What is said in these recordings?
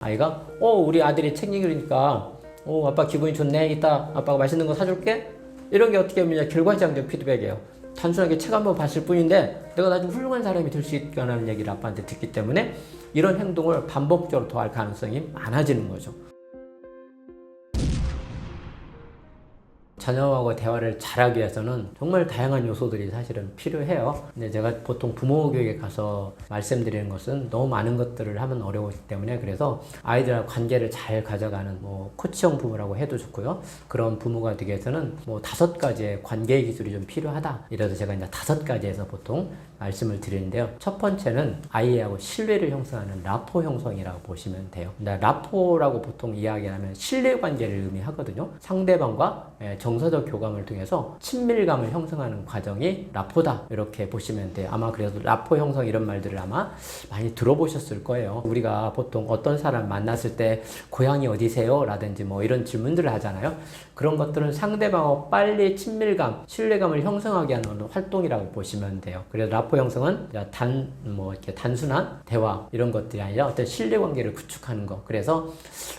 아이가 우리 아들이 책 읽으니까 아빠 기분이 좋네, 이따 아빠가 맛있는 거 사줄게, 이런 게 어떻게 보면 결과지향적 피드백이에요. 단순하게 책 한번 봤을 뿐인데 내가 나중에 훌륭한 사람이 될 수 있다는 얘기를 아빠한테 듣기 때문에 이런 행동을 반복적으로 더할 가능성이 많아지는 거죠. 자녀하고 대화를 잘하기 위해서는 정말 다양한 요소들이 사실은 필요해요. 근데 제가 보통 부모 교육에 가서 말씀드리는 것은 너무 많은 것들을 하면 어려우기 때문에, 그래서 아이들하고 관계를 잘 가져가는 코치형 부모라고 해도 좋고요. 그런 부모가 되기 위해서는 5가지의 관계 기술이 좀 필요하다. 이래서 제가 이제 5가지에서 보통 말씀을 드리는데요. 첫 번째는 아이하고 신뢰를 형성하는 라포 형성이라고 보시면 돼요. 라포라고 보통 이야기하면 신뢰 관계를 의미하거든요. 상대방과 정서적 교감을 통해서 친밀감을 형성하는 과정이 라포다, 이렇게 보시면 돼요. 아마 그래서 라포 형성 이런 말들을 아마 많이 들어보셨을 거예요. 우리가 보통 어떤 사람 만났을 때 고향이 어디세요? 라든지 이런 질문들을 하잖아요. 그런 것들은 상대방하고 빨리 친밀감, 신뢰감을 형성하게 하는 활동이라고 보시면 돼요. 그래서 라포 형성은 이렇게 단순한 대화 이런 것들이 아니라 어떤 신뢰 관계를 구축하는 거. 그래서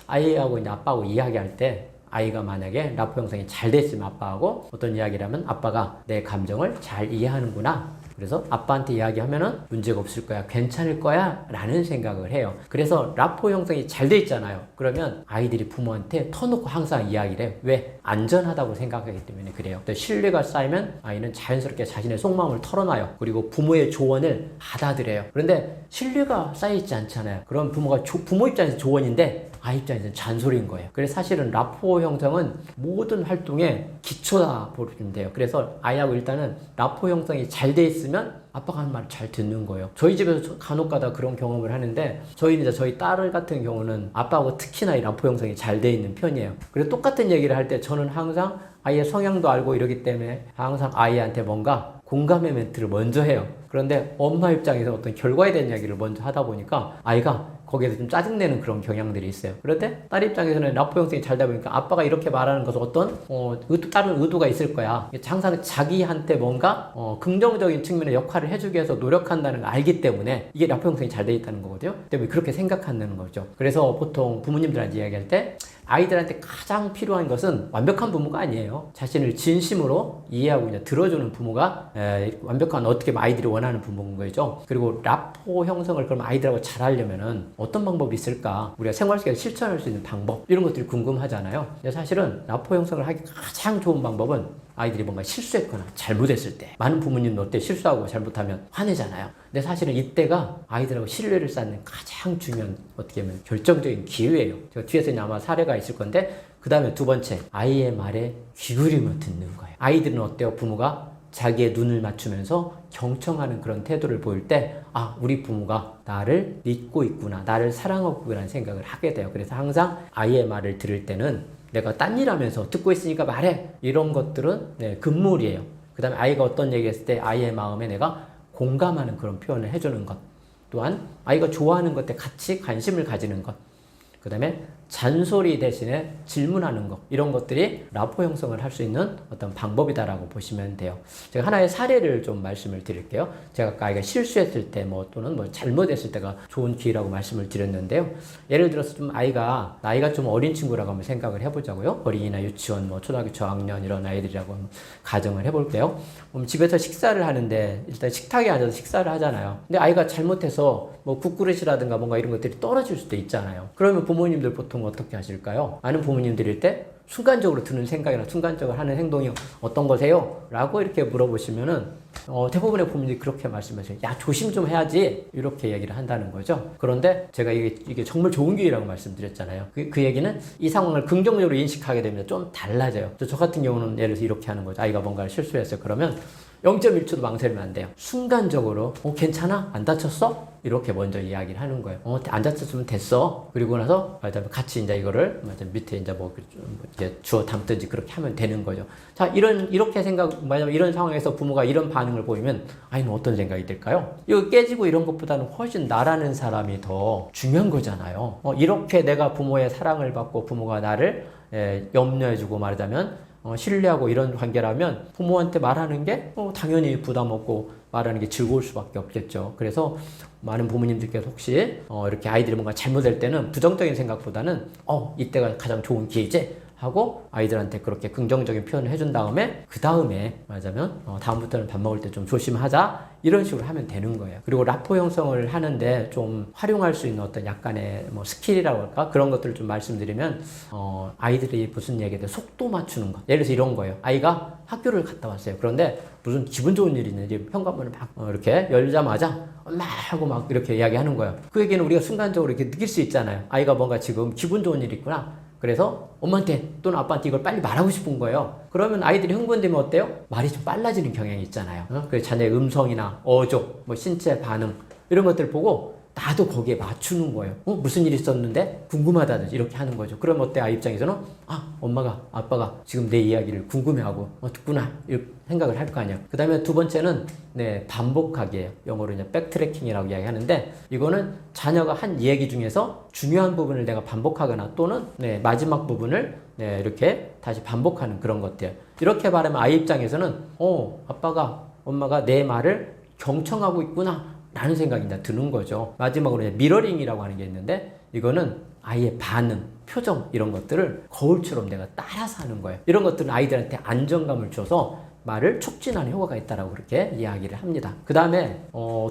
아이하고 이제 아빠하고 이야기할 때 아이가 만약에 라포 형성이 잘 됐으면 아빠하고 어떤 이야기를 하면 아빠가 내 감정을 잘 이해하는구나, 그래서 아빠한테 이야기하면은 문제가 없을 거야, 괜찮을 거야 라는 생각을 해요. 그래서 라포 형성이 잘 돼 있잖아요. 그러면 아이들이 부모한테 터놓고 항상 이야기를 해요. 왜? 안전하다고 생각하기 때문에 그래요. 신뢰가 쌓이면 아이는 자연스럽게 자신의 속마음을 털어놔요. 그리고 부모의 조언을 받아들여요. 그런데 신뢰가 쌓여있지 않잖아요. 그럼 부모가 부모 입장에서 조언인데 아이 입장에서는 잔소리인 거예요. 그래서 사실은 라포 형성은 모든 활동의 기초다 보시면 돼요. 그래서 아이하고 일단은 라포 형성이 잘 돼 있으면 아빠가 하는 말을 잘 듣는 거예요. 저희 집에서 간혹가다 그런 경험을 하는데, 저희는 이제 저희 딸 같은 경우는 아빠하고 특히나 이 라포 형성이 잘 돼 있는 편이에요. 그래서 똑같은 얘기를 할 때 저는 항상 아이의 성향도 알고 이러기 때문에 항상 아이한테 뭔가 공감의 멘트를 먼저 해요. 그런데 엄마 입장에서 어떤 결과에 대한 이야기를 먼저 하다 보니까 아이가 거기에서 좀 짜증내는 그런 경향들이 있어요. 그런데 딸 입장에서는 라포 형성이 잘 되다 보니까 아빠가 이렇게 말하는 것은 어떤 다른 의도가 있을 거야. 항상 자기한테 뭔가 긍정적인 측면의 역할을 해주기 위해서 노력한다는 걸 알기 때문에 이게 라포 형성이 잘 돼 있다는 거거든요. 때문에 그렇게 생각한다는 거죠. 그래서 보통 부모님들한테 이야기할 때 아이들한테 가장 필요한 것은 완벽한 부모가 아니에요. 자신을 진심으로 이해하고 이제 들어주는 부모가 완벽한, 어떻게 보면 아이들이 원하는 부모인 거죠. 그리고 라포 형성을 그럼 아이들하고 잘 하려면은 어떤 방법이 있을까? 우리가 생활 속에서 실천할 수 있는 방법, 이런 것들이 궁금하잖아요. 근데 사실은 라포 형성을 하기 가장 좋은 방법은 아이들이 뭔가 실수했거나 잘못했을 때, 많은 부모님도 어때 실수하고 잘못하면 화내잖아요. 근데 사실은 이때가 아이들하고 신뢰를 쌓는 가장 중요한, 어떻게 보면 결정적인 기회예요. 제가 뒤에서 아마 사례가 있을 건데, 그 다음에 두 번째, 아이의 말에 귀 기울이며 듣는 거예요. 아이들은 어때요? 부모가 자기의 눈을 맞추면서 경청하는 그런 태도를 보일 때, 우리 부모가 나를 믿고 있구나, 나를 사랑하고 있구나 생각을 하게 돼요. 그래서 항상 아이의 말을 들을 때는 내가 딴 일 하면서 듣고 있으니까 말해, 이런 것들은 금물이에요. 그 다음에 아이가 어떤 얘기 했을 때 아이의 마음에 내가 공감하는 그런 표현을 해주는 것, 또한 아이가 좋아하는 것에 같이 관심을 가지는 것, 그 다음에 잔소리 대신에 질문하는 것, 이런 것들이 라포 형성을 할 수 있는 어떤 방법이다라고 보시면 돼요. 제가 하나의 사례를 좀 말씀을 드릴게요. 제가 아까 아이가 실수했을 때 또는 잘못했을 때가 좋은 기회라고 말씀을 드렸는데요. 예를 들어서 좀 아이가 나이가 좀 어린 친구라고 한번 생각을 해보자고요. 어린이나 유치원, 초등학교 저학년 이런 아이들이라고 가정을 해볼게요. 집에서 식사를 하는데 일단 식탁에 앉아서 식사를 하잖아요. 근데 아이가 잘못해서 국그릇이라든가 뭔가 이런 것들이 떨어질 수도 있잖아요. 그러면 부모님들 보통 어떻게 하실까요? 많은 부모님들일 때 순간적으로 드는 생각이나 순간적으로 하는 행동이 어떤 거세요? 라고 이렇게 물어보시면은 대부분의 부모님들이 그렇게 말씀하세요. 야, 조심 좀 해야지, 이렇게 얘기를 한다는 거죠. 그런데 제가 이게 정말 좋은 기회라고 말씀드렸잖아요. 그 얘기는 이 상황을 긍정적으로 인식하게 되면 좀 달라져요. 저 같은 경우는 예를 들어서 이렇게 하는 거죠. 아이가 뭔가를 실수했어요. 그러면 0.1초도 망설이면 안 돼요. 순간적으로 괜찮아? 안 다쳤어? 이렇게 먼저 이야기를 하는 거예요. 안 다쳤으면 됐어. 그리고 나서 같이 이제 이거를 밑에 이제 주워 담든지 그렇게 하면 되는 거죠. 자, 이렇게 만약에 이런 상황에서 부모가 이런 반응을 보이면 아이는 어떤 생각이 들까요? 이거 깨지고 이런 것보다는 훨씬 나라는 사람이 더 중요한 거잖아요. 이렇게 내가 부모의 사랑을 받고 부모가 나를 염려해주고, 말하자면 신뢰하고 이런 관계라면 부모한테 말하는 게 당연히 부담 없고 말하는 게 즐거울 수밖에 없겠죠. 그래서 많은 부모님들께서 혹시 이렇게 아이들이 뭔가 잘못될 때는 부정적인 생각보다는 이때가 가장 좋은 기회지 하고 아이들한테 그렇게 긍정적인 표현을 해준 다음에 그 다음에 말하자면 다음부터는 밥 먹을 때 좀 조심하자 이런 식으로 하면 되는 거예요. 그리고 라포 형성을 하는데 좀 활용할 수 있는 어떤 약간의 뭐 스킬이라고 할까 그런 것들을 좀 말씀드리면 아이들이 무슨 얘기에 대해 속도 맞추는 것, 예를 들어서 이런 거예요. 아이가 학교를 갔다 왔어요. 그런데 무슨 기분 좋은 일이 있는지 현관문을 막 이렇게 열자마자 엄마 하고 막 이렇게 이야기하는 거예요. 그 얘기는 우리가 순간적으로 이렇게 느낄 수 있잖아요. 아이가 뭔가 지금 기분 좋은 일이 있구나. 그래서 엄마한테 또는 아빠한테 이걸 빨리 말하고 싶은 거예요. 그러면 아이들이 흥분되면 어때요? 말이 좀 빨라지는 경향이 있잖아요. 그래서 자녀의 음성이나 어조, 뭐 신체 반응 이런 것들 보고 나도 거기에 맞추는 거예요. 무슨 일이 있었는데 궁금하다든지 이렇게 하는 거죠. 그럼 어때? 아이 입장에서는 엄마가 아빠가 지금 내 이야기를 궁금해하고 듣구나 이렇게 생각을 할 거 아니에요. 그 다음에 두 번째는 반복하기예요. 영어로 이제 백트래킹이라고 이야기하는데 이거는 자녀가 한 이야기 중에서 중요한 부분을 내가 반복하거나 또는 마지막 부분을 이렇게 다시 반복하는 그런 것들. 이렇게 말하면 아이 입장에서는 아빠가 엄마가 내 말을 경청하고 있구나 라는 생각이 이제 드는 거죠. 마지막으로 미러링이라고 하는 게 있는데 이거는 아이의 반응, 표정 이런 것들을 거울처럼 내가 따라서 하는 거예요. 이런 것들은 아이들한테 안정감을 줘서 말을 촉진하는 효과가 있다라고 그렇게 이야기를 합니다. 그 다음에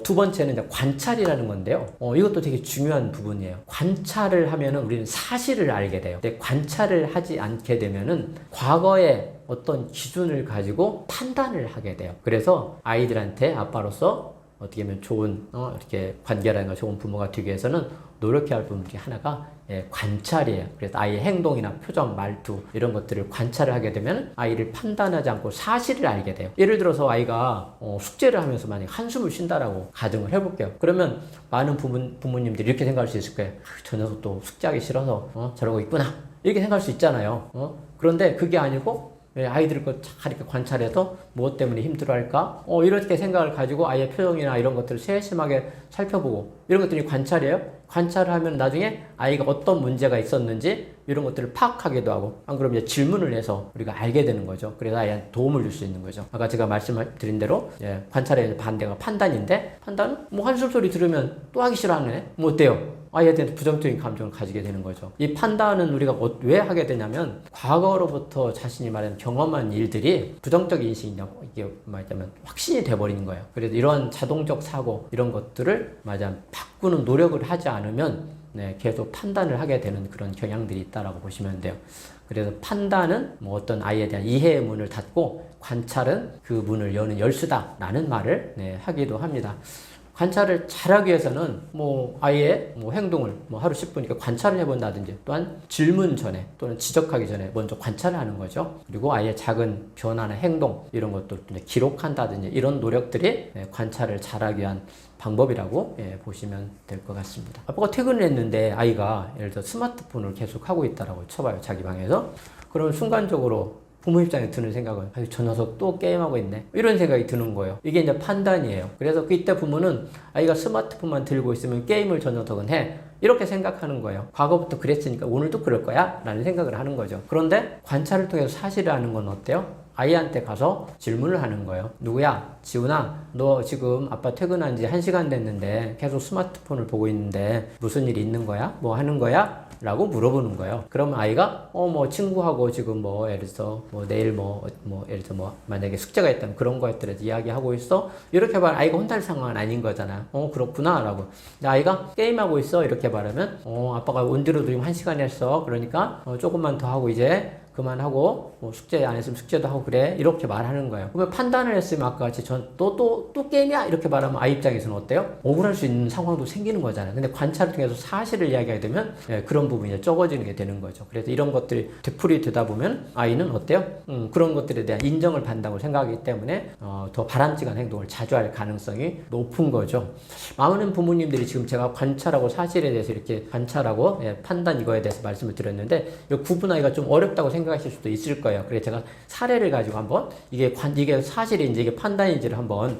두 번째는 이제 관찰이라는 건데요. 이것도 되게 중요한 부분이에요. 관찰을 하면은 우리는 사실을 알게 돼요. 근데 관찰을 하지 않게 되면은 과거의 어떤 기준을 가지고 판단을 하게 돼요. 그래서 아이들한테 아빠로서 어떻게 보면 좋은 이렇게 관계라든가 좋은 부모가 되기 위해서는 노력해야 할 부분 중에 하나가 관찰이에요. 그래서 아이의 행동이나 표정, 말투 이런 것들을 관찰을 하게 되면 아이를 판단하지 않고 사실을 알게 돼요. 예를 들어서 아이가 숙제를 하면서 만약 한숨을 쉰다라고 가정을 해볼게요. 그러면 많은 부모님들이 이렇게 생각할 수 있을 거예요. 저 녀석 또 숙제하기 싫어서 저러고 있구나 이렇게 생각할 수 있잖아요. 그런데 그게 아니고 아이들을 잘 이렇게 관찰해서 무엇 때문에 힘들어할까? 이렇게 생각을 가지고 아이의 표정이나 이런 것들을 세심하게 살펴보고 이런 것들이 관찰이에요. 관찰을 하면 나중에 아이가 어떤 문제가 있었는지 이런 것들을 파악하기도 하고 안 그러면 이제 질문을 해서 우리가 알게 되는 거죠. 그래서 아이한테 도움을 줄 수 있는 거죠. 아까 제가 말씀드린 대로 관찰의 반대가 판단인데 판단은 뭐 한숨 소리 들으면 또 하기 싫어하네. 뭐 어때요? 아이에 대한 부정적인 감정을 가지게 되는 거죠. 이 판단은 우리가 왜 하게 되냐면 과거로부터 자신이 말하는 경험한 일들이 부정적 인식이냐고 이게 말하자면 확신이 돼버리는 거예요. 그래서 이런 자동적 사고 이런 것들을 말하자면 바꾸는 노력을 하지 않으면 계속 판단을 하게 되는 그런 경향들이 있다라고 보시면 돼요. 그래서 판단은 뭐 어떤 아이에 대한 이해의 문을 닫고 관찰은 그 문을 여는 열쇠다라는 말을 하기도 합니다. 관찰을 잘하기 위해서는 뭐 아이의 뭐 행동을 뭐 하루 10분 이렇게 관찰을 해본다든지 또한 질문 전에 또는 지적하기 전에 먼저 관찰을 하는 거죠. 그리고 아이의 작은 변화나 행동 이런 것도 기록한다든지 이런 노력들이 관찰을 잘하기 위한 방법이라고 보시면 될 것 같습니다. 아빠가 퇴근을 했는데 아이가 예를 들어 스마트폰을 계속 하고 있다라고 쳐봐요. 자기 방에서. 그러면 순간적으로 부모 입장에 드는 생각은 저 녀석 또 게임하고 있네 이런 생각이 드는 거예요. 이게 이제 판단이에요. 그래서 그때 부모는 아이가 스마트폰만 들고 있으면 게임을 저 녀석은 해 이렇게 생각하는 거예요. 과거부터 그랬으니까 오늘도 그럴 거야 라는 생각을 하는 거죠. 그런데 관찰을 통해서 사실을 아는 건 어때요? 아이한테 가서 질문을 하는 거예요. 누구야? 지훈아, 너 지금 아빠 퇴근한 지 1시간 됐는데 계속 스마트폰을 보고 있는데 무슨 일이 있는 거야? 뭐 하는 거야? 라고 물어보는 거예요. 그러면 아이가 뭐 친구하고 지금 뭐 예를 들어서 뭐 내일 예를 들어서 뭐 만약에 숙제가 있다면 그런 거에 대해서 이야기하고 있어. 이렇게 말하면 아이가 혼날 상황은 아닌 거잖아. 그렇구나 라고. 근데 아이가 게임하고 있어 이렇게 말하면 아빠가 온디로도 지금 1시간 했어. 그러니까 조금만 더 하고 이제 그만하고 뭐 숙제 안 했으면 숙제도 하고 그래 이렇게 말하는 거예요. 그러면 판단을 했으면 아까 같이 또 게임이야 이렇게 말하면 아이 입장에서는 어때요? 억울할 수 있는 상황도 생기는 거잖아요. 근데 관찰을 통해서 사실을 이야기하게 되면 그런 부분이 이제 적어지는 게 되는 거죠. 그래서 이런 것들이 되풀이 되다 보면 아이는 어때요? 그런 것들에 대한 인정을 받는다고 생각하기 때문에 더 바람직한 행동을 자주 할 가능성이 높은 거죠. 많은 부모님들이 지금 제가 관찰하고 사실에 대해서 이렇게 관찰하고 판단 이거에 대해서 말씀을 드렸는데 구분하기가 좀 어렵다고 생각하실 수도 있을 거예요. 그래서 제가 사례를 가지고 한번 이게 사실인지 이게 판단인지를 한번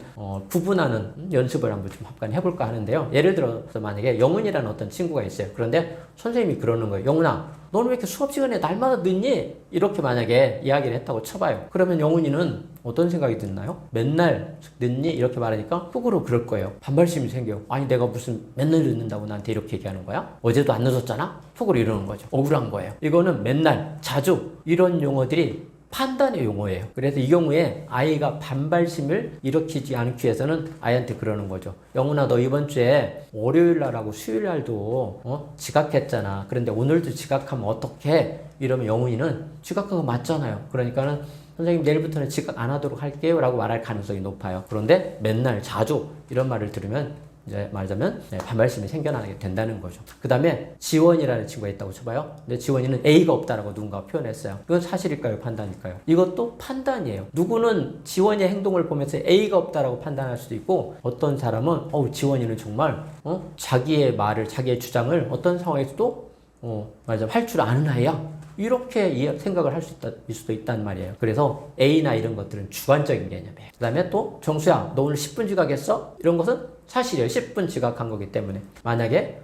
구분하는 연습을 한번 좀 잠깐 해볼까 하는데요. 예를 들어서 만약에 영훈이라는 어떤 친구가 있어요. 그런데 선생님이 그러는 거예요. 영훈아, 너는 왜 이렇게 수업 시간에 날마다 늦니? 이렇게 만약에 이야기를 했다고 쳐봐요. 그러면 영훈이는 어떤 생각이 드나요? 맨날 늦니? 이렇게 말하니까 속으로 그럴 거예요. 반발심이 생겨요. 아니 내가 무슨 맨날 늦는다고 나한테 이렇게 얘기하는 거야? 어제도 안 늦었잖아? 속으로 이러는 거죠. 억울한 거예요. 이거는 맨날, 자주 이런 용어들이 판단의 용어예요. 그래서 이 경우에 아이가 반발심을 일으키지 않기 위해서는 아이한테 그러는 거죠. 영훈아, 너 이번 주에 월요일 날하고 수요일 날도 지각했잖아. 그런데 오늘도 지각하면 어떡해? 이러면 영훈이는 지각한 거 맞잖아요. 그러니까는 선생님 내일부터는 지각 안 하도록 할게요 라고 말할 가능성이 높아요. 그런데 맨날, 자주 이런 말을 들으면 이제 말하자면 반발심이 생겨나게 된다는 거죠. 그 다음에 지원이라는 친구가 있다고 쳐봐요. 근데 지원이는 A가 없다라고 누군가 표현했어요. 이건 사실일까요? 판단일까요? 이것도 판단이에요. 누구는 지원의 행동을 보면서 A가 없다라고 판단할 수도 있고, 어떤 사람은 지원이는 정말 자기의 말을, 자기의 주장을 어떤 상황에서도 말하자면 할 줄 아는 아이야. 이렇게 생각을 할 수 있을 수도 있단 말이에요. 그래서 A나 이런 것들은 주관적인 개념이에요. 그 다음에 또 정수야, 너 오늘 10분 지각했어? 이런 것은 사실이에요. 10분 지각한 거기 때문에. 만약에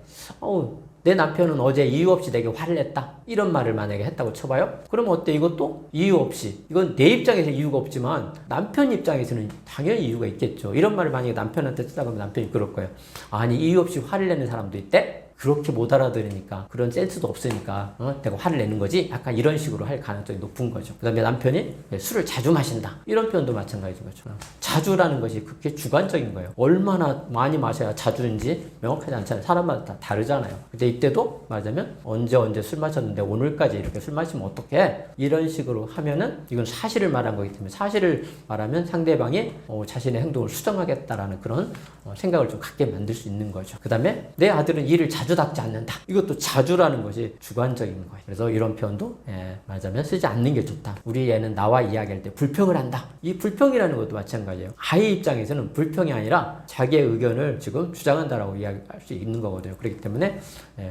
내 남편은 어제 이유 없이 내게 화를 냈다, 이런 말을 만약에 했다고 쳐봐요. 그럼 어때? 이것도 이유 없이, 이건 내 입장에서 이유가 없지만 남편 입장에서는 당연히 이유가 있겠죠. 이런 말을 만약에 남편한테 쓰다가면 남편이 그럴 거예요. 아니 이유 없이 화를 내는 사람도 있대? 그렇게 못 알아들으니까, 그런 센스도 없으니까 내가 화를 내는 거지? 약간 이런 식으로 할 가능성이 높은 거죠. 그 다음에 남편이 술을 자주 마신다, 이런 표현도 마찬가지인 거죠. 자주라는 것이 그렇게 주관적인 거예요. 얼마나 많이 마셔야 자주인지 명확하지 않잖아요. 사람마다 다 다르잖아요. 근데 이때도 말하자면 언제 술 마셨는데 오늘까지 이렇게 술 마시면 어떡해? 이런 식으로 하면은 이건 사실을 말한 거기 때문에, 사실을 말하면 상대방이 자신의 행동을 수정하겠다라는 그런 생각을 좀 갖게 만들 수 있는 거죠. 그 다음에 내 아들은 일을 자주 닦지 않는다. 이것도 자주라는 것이 주관적인 거예요. 그래서 이런 표현도 말하자면 쓰지 않는 게 좋다. 우리 애는 나와 이야기할 때 불평을 한다. 이 불평이라는 것도 마찬가지예요. 아이 입장에서는 불평이 아니라 자기의 의견을 지금 주장한다라고 이야기할 수 있는 거거든요. 그렇기 때문에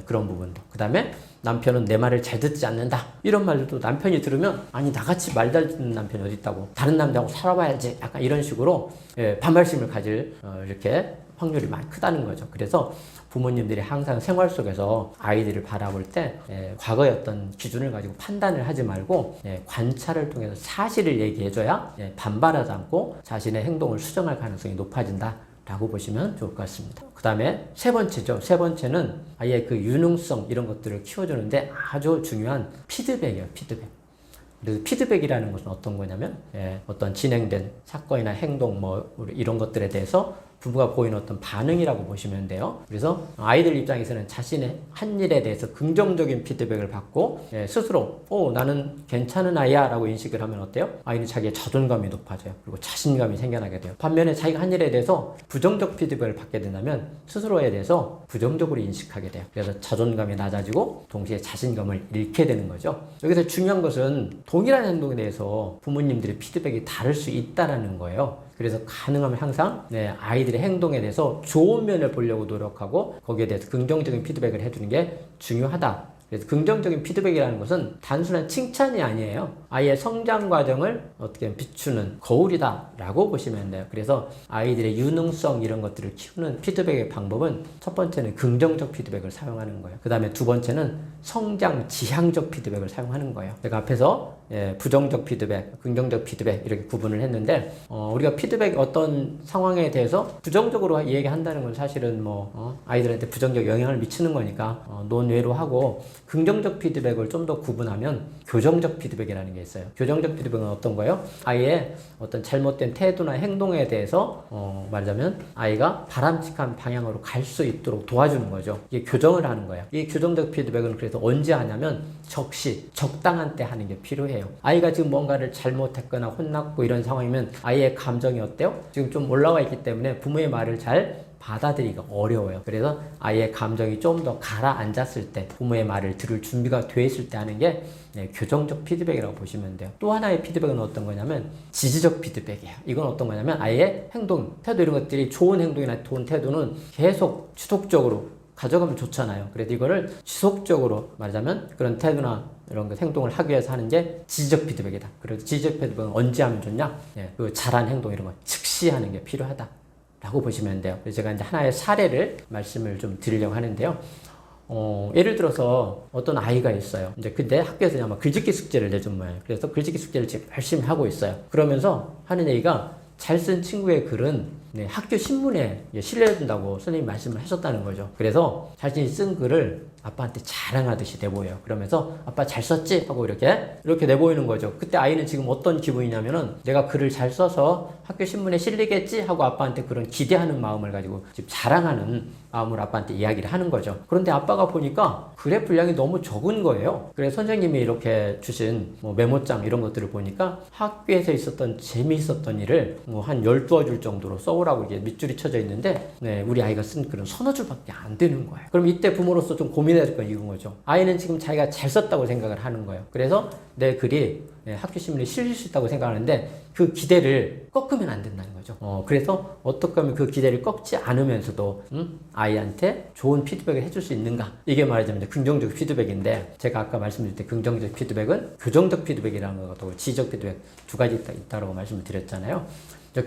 그런 부분도. 그 다음에 남편은 내 말을 잘 듣지 않는다. 이런 말도 남편이 들으면, 아니 나같이 말 잘 듣는 남편이 어디 있다고, 다른 남자하고 살아봐야지, 약간 이런 식으로 반발심을 가질 이렇게 확률이 많이 크다는 거죠. 그래서 부모님들이 항상 생활 속에서 아이들을 바라볼 때 과거의 어떤 기준을 가지고 판단을 하지 말고 관찰을 통해서 사실을 얘기해줘야 반발하지 않고 자신의 행동을 수정할 가능성이 높아진다 라고 보시면 좋을 것 같습니다. 그 다음에 세 번째죠. 세 번째는 아이의 그 유능성, 이런 것들을 키워주는데 아주 중요한 피드백이에요. 피드백. 그래서 피드백이라는 것은 어떤 거냐면 어떤 진행된 사건이나 행동 이런 것들에 대해서 부부가 보이는 어떤 반응이라고 보시면 돼요. 그래서 아이들 입장에서는 자신의 한 일에 대해서 긍정적인 피드백을 받고 스스로 나는 괜찮은 아이야 라고 인식을 하면 어때요? 아이는 자기의 자존감이 높아져요. 그리고 자신감이 생겨나게 돼요. 반면에 자기가 한 일에 대해서 부정적 피드백을 받게 된다면 스스로에 대해서 부정적으로 인식하게 돼요. 그래서 자존감이 낮아지고 동시에 자신감을 잃게 되는 거죠. 여기서 중요한 것은 동일한 행동에 대해서 부모님들의 피드백이 다를 수 있다는 거예요. 그래서 가능하면 항상 아이들의 행동에 대해서 좋은 면을 보려고 노력하고 거기에 대해서 긍정적인 피드백을 해주는 게 중요하다. 그래서 긍정적인 피드백이라는 것은 단순한 칭찬이 아니에요. 아이의 성장 과정을 어떻게 비추는 거울이다 라고 보시면 돼요. 그래서 아이들의 유능성 이런 것들을 키우는 피드백의 방법은, 첫 번째는 긍정적 피드백을 사용하는 거예요. 그 다음에 두 번째는 성장 지향적 피드백을 사용하는 거예요. 제가 앞에서 부정적 피드백, 긍정적 피드백 이렇게 구분을 했는데, 우리가 피드백 어떤 상황에 대해서 부정적으로 얘기한다는 건 사실은 아이들한테 부정적 영향을 미치는 거니까 논외로 하고, 긍정적 피드백을 좀 더 구분하면 교정적 피드백이라는 게 있어요. 교정적 피드백은 어떤 거예요? 아이의 어떤 잘못된 태도나 행동에 대해서 말하자면 아이가 바람직한 방향으로 갈 수 있도록 도와주는 거죠. 이게 교정을 하는 거예요. 이 교정적 피드백은 그래서 언제 하냐면 적시, 적당한 때 하는 게 필요해요. 아이가 지금 뭔가를 잘못했거나 혼났고 이런 상황이면 아이의 감정이 어때요? 지금 좀 올라와 있기 때문에 부모의 말을 잘 받아들이기가 어려워요. 그래서 아이의 감정이 좀 더 가라앉았을 때, 부모의 말을 들을 준비가 돼 있을 때 하는 게 교정적 피드백이라고 보시면 돼요. 또 하나의 피드백은 어떤 거냐면 지지적 피드백이에요. 이건 어떤 거냐면 아이의 행동, 태도 이런 것들이 좋은 행동이나 좋은 태도는 계속 지속적으로 가져가면 좋잖아요. 그래도 이거를 지속적으로 말하자면 그런 태도나 이런 행동을 하기 위해서 하는 게 지지적 피드백이다. 그래서 지지적 피드백은 언제 하면 좋냐? 그 잘한 행동 이런 거 즉시 하는 게 필요하다 라고 보시면 돼요. 그래서 제가 이제 하나의 사례를 말씀을 좀 드리려고 하는데요. 예를 들어서 어떤 아이가 있어요. 이제 근데 학교에서 아마 글짓기 숙제를 내준 거예요. 그래서 글짓기 숙제를 지금 열심히 하고 있어요. 그러면서 하는 얘기가 잘 쓴 친구의 글은 학교 신문에 실려준다고 선생님이 말씀을 하셨다는 거죠. 그래서 자신이 쓴 글을 아빠한테 자랑하듯이 내보여요. 그러면서 아빠 잘 썼지? 하고 이렇게 내보이는 거죠. 그때 아이는 지금 어떤 기분이냐면은 내가 글을 잘 써서 학교 신문에 실리겠지? 하고 아빠한테 그런 기대하는 마음을 가지고 지금 자랑하는 마음으로 아빠한테 이야기를 하는 거죠. 그런데 아빠가 보니까 글의 분량이 너무 적은 거예요. 그래서 선생님이 이렇게 주신 메모장 이런 것들을 보니까 학교에서 있었던 재미있었던 일을 한 12줄 정도로 써오라고 이게 밑줄이 쳐져 있는데 우리 아이가 쓴 글은 서너 줄밖에 안 되는 거예요. 그럼 이때 부모로서 좀 고민해야 될 건 이건 거죠. 아이는 지금 자기가 잘 썼다고 생각을 하는 거예요. 그래서 내 글이 학교 신문에 실릴 수 있다고 생각하는데 그 기대를 꺾으면 안 된다는 거죠. 그래서 어떻게 하면 그 기대를 꺾지 않으면서도 아이한테 좋은 피드백을 해줄 수 있는가? 이게 말하자면 이제 긍정적 피드백인데 제가 아까 말씀드릴 때 긍정적 피드백은 교정적 피드백이라는 것하고 지적 피드백 두 가지 있다고 말씀을 드렸잖아요.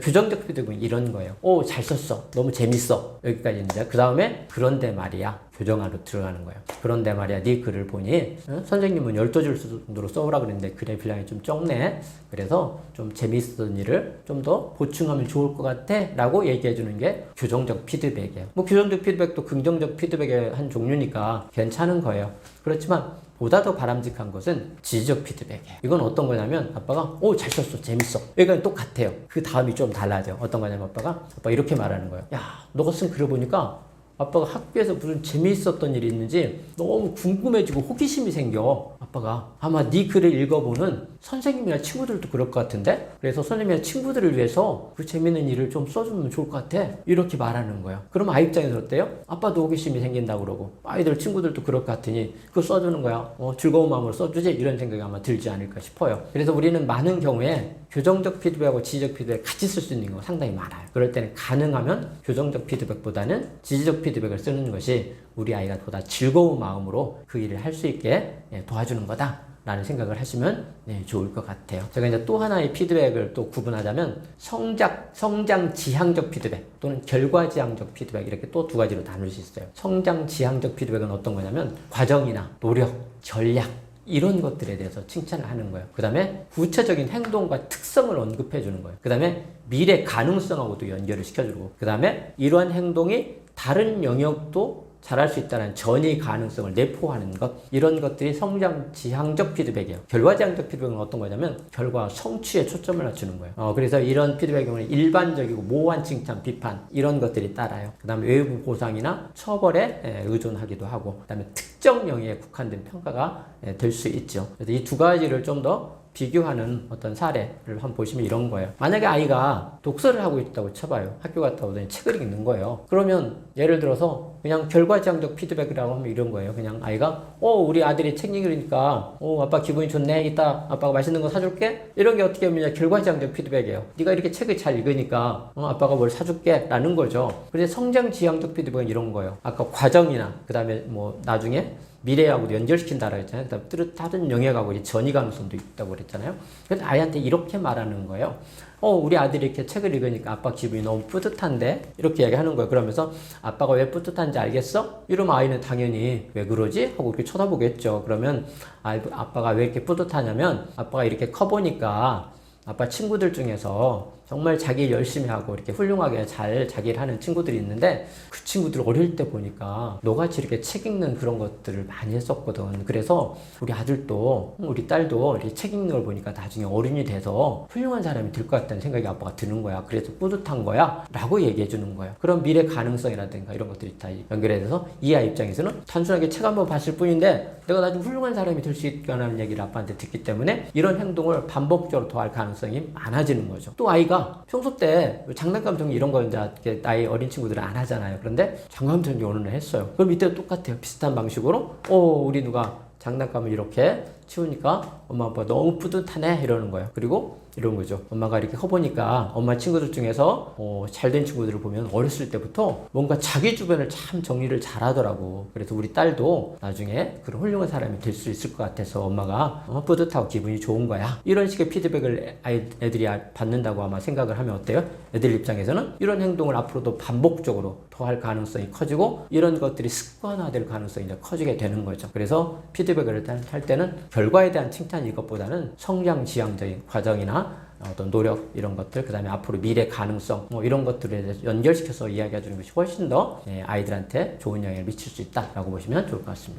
규정적 피드백은 이런 거예요. 오, 잘 썼어. 너무 재밌어. 여기까지인데 그 다음에 그런데 말이야. 교정하러 들어가는 거예요. 그런데 말이야. 네 글을 보니 선생님은 12줄 정도로 써오라 그랬는데 글의 분량이 좀 적네. 그래서 좀 재밌었던 일을 좀 더 보충하면 좋을 것 같아. 라고 얘기해 주는 게 규정적 피드백이에요. 규정적 피드백도 긍정적 피드백의 한 종류니까 괜찮은 거예요. 그렇지만 보다 더 바람직한 것은 지적 피드백이에요. 이건 어떤 거냐면 아빠가 오, 잘 썼어. 재밌어. 여기가 똑같아요. 그 다음이 좀 달라져. 어떤 거냐면 아빠가 이렇게 말하는 거예요. 야, 너가 쓴 글을 보니까 아빠가 학교에서 무슨 재미있었던 일이 있는지 너무 궁금해지고 호기심이 생겨. 아빠가 아마 네 글을 읽어보는 선생님이나 친구들도 그럴 것 같은데 그래서 선생님이나 친구들을 위해서 그 재밌는 일을 좀 써주면 좋을 것 같아. 이렇게 말하는 거예요. 그럼 아이 입장에서 어때요? 아빠도 호기심이 생긴다고 그러고 아이들 친구들도 그럴 것 같으니 그거 써주는 거야. 즐거운 마음으로 써주지? 이런 생각이 아마 들지 않을까 싶어요. 그래서 우리는 많은 경우에 교정적 피드백하고 지적 피드백 같이 쓸 수 있는 경우가 상당히 많아요. 그럴 때는 가능하면 교정적 피드백보다는 지적 피드백을 쓰는 것이 우리 아이가 보다 즐거운 마음으로 그 일을 할 수 있게 도와주는 거다 라는 생각을 하시면 좋을 것 같아요. 제가 이제 또 하나의 피드백을 또 구분하자면 성장 지향적 피드백 또는 결과 지향적 피드백 이렇게 또 두 가지로 나눌 수 있어요. 성장 지향적 피드백은 어떤 거냐면 과정이나 노력, 전략 이런 것들에 대해서 칭찬을 하는 거예요. 그 다음에 구체적인 행동과 특성을 언급해 주는 거예요. 그 다음에 미래 가능성하고도 연결을 시켜주고 그 다음에 이러한 행동이 다른 영역도 잘할 수 있다는 전이 가능성을 내포하는 것 이런 것들이 성장 지향적 피드백이에요. 결과 지향적 피드백은 어떤 거냐면 결과 성취에 초점을 맞추는 거예요. 그래서 이런 피드백의 경우는 일반적이고 모호한 칭찬, 비판 이런 것들이 따라요. 그 다음에 외부 보상이나 처벌에 의존하기도 하고 그 다음에 특정 영역에 국한된 평가가 될 수 있죠. 그래서 이 두 가지를 좀 더 비교하는 어떤 사례를 한번 보시면 이런 거예요. 만약에 아이가 독서를 하고 있다고 쳐봐요. 학교 갔다 오더니 책을 읽는 거예요. 그러면 예를 들어서 그냥 결과지향적 피드백이라고 하면 이런 거예요. 그냥 아이가 우리 아들이 책 읽으니까 아빠 기분이 좋네. 이따 아빠가 맛있는 거 사줄게. 이런 게 어떻게 보면 결과지향적 피드백이에요. 네가 이렇게 책을 잘 읽으니까 아빠가 뭘 사줄게 라는 거죠. 그런데 성장지향적 피드백은 이런 거예요. 아까 과정이나 그 다음에 나중에 미래하고도 연결시킨다라고 했잖아요. 그 다음에 다른 영역하고 이제 전이 가능성도 있다고 그랬잖아요. 그래서 아이한테 이렇게 말하는 거예요. 우리 아들이 이렇게 책을 읽으니까 아빠 기분이 너무 뿌듯한데? 이렇게 얘기하는 거예요. 그러면서 아빠가 왜 뿌듯한지 알겠어? 이러면 아이는 당연히 왜 그러지? 하고 이렇게 쳐다보겠죠. 그러면 아빠가 왜 이렇게 뿌듯하냐면 아빠가 이렇게 커보니까 아빠 친구들 중에서 정말 자기 일 열심히 하고 이렇게 훌륭하게 잘 자기를 하는 친구들이 있는데 그 친구들 어릴 때 보니까 너같이 이렇게 책 읽는 그런 것들을 많이 했었거든. 그래서 우리 아들도 우리 딸도 이렇게 책 읽는 걸 보니까 나중에 어른이 돼서 훌륭한 사람이 될 것 같다는 생각이 아빠가 드는 거야. 그래서 뿌듯한 거야 라고 얘기해 주는 거예요. 그럼 미래 가능성이라든가 이런 것들이 다 연결해서 이 아이 입장에서는 단순하게 책 한번 봤을 뿐인데 내가 나중에 훌륭한 사람이 될 수 있다는 얘기를 아빠한테 듣기 때문에 이런 행동을 반복적으로 더 할 가능성이 많아지는 거죠. 또 아이가 평소 때 장난감 정리 이런 거 이제 나이 어린 친구들은 안 하잖아요. 그런데 장난감 정리 어느 날 했어요. 그럼 이때도 똑같아요. 비슷한 방식으로 우리 누가 장난감을 이렇게 치우니까 엄마 아빠 너무 뿌듯하네 이러는 거예요. 그리고 이런 거죠. 엄마가 이렇게 커보니까 엄마 친구들 중에서 잘된 친구들을 보면 어렸을 때부터 뭔가 자기 주변을 참 정리를 잘하더라고. 그래서 우리 딸도 나중에 그런 훌륭한 사람이 될 수 있을 것 같아서 엄마가 뿌듯하고 기분이 좋은 거야. 이런 식의 피드백을 애들이 받는다고 아마 생각을 하면 어때요? 애들 입장에서는 이런 행동을 앞으로도 반복적으로 더 할 가능성이 커지고 이런 것들이 습관화될 가능성이 이제 커지게 되는 거죠. 그래서 피드백을 할 때는 결과에 대한 칭찬일 것보다는 성장 지향적인 과정이나 어떤 노력 이런 것들, 그 다음에 앞으로 미래 가능성 이런 것들에 대해서 연결시켜서 이야기해 주는 것이 훨씬 더 아이들한테 좋은 영향을 미칠 수 있다라고 보시면 좋을 것 같습니다.